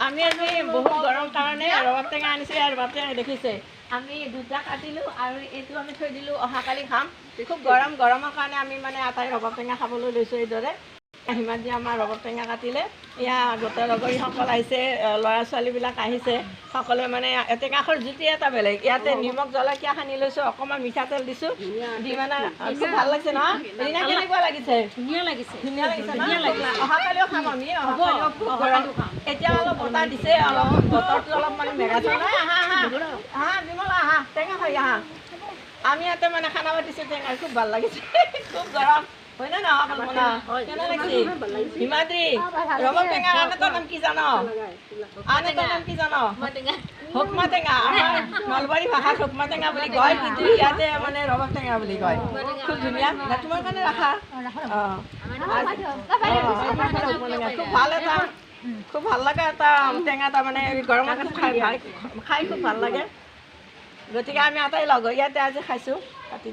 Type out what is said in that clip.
আমি আজি বহুত গৰম কাৰণে ৰবাব টেঙা আনিছে আৰু ৰবাব টেঙা দেখিছে আমি দুটা কাটিলোঁ আৰু এইটো আমি থৈ দিলোঁ অহাকালি খাম খুব গৰমৰ কাৰণে আমি মানে আটাই ৰবাব টেঙা খাবলৈ লৈছোঁ এইদৰে হিমাদ্ৰী আমাৰ ৰবাব টেঙা কাটিলে এয়া গোটেই লগৰীসকল আহিছে ল'ৰা ছোৱালীবিলাক আহিছে সকলোৱে মানে টেঙাখৰ জুতি এটা বেলেগ ইয়াতে নিমখ জলকীয়া সানি লৈছোঁ অকণমান মিঠাতেল দিছোঁ দি মানে খুব ভাল লাগিছে নহয় ৰীণা কেনেকুৱা লাগিছে ধুনীয়া লাগিছে অহাকালিও খাম আমি অহাকালিও খুব গৰম এতিয়া অলপ বতাহ দিছে অলপ বতৰটো অলপ মানে মেঘাচ্ছন্ন আহা বিমলা আহা টেঙা খাই আহা আমি ইয়াতে মানে খানা পাতিছোঁ টেঙা খুব ভাল লাগিছে খুব গৰম হয় না নহয় কল্পনা কেনে লাগিছে হিমাদ্ৰী ৰবাব টেঙা আন এটাৰ নাম কি জান হুকমা টেঙা আমাৰ নলবাৰী ভাষাত হুকমা টেঙা বুলি কয় কিন্তু ইয়াতে মানে ৰবাব টেঙা বুলি কয় খুব ধুনীয়া তোমাৰ কাৰণে ৰাখা খুব ভাল লগা এটা টেঙা এটা মানে গৰমত খাই খুব ভাল লাগে গতিকে আমি আটাই লগ ইয়াতে আজি খাইছোঁ কাটি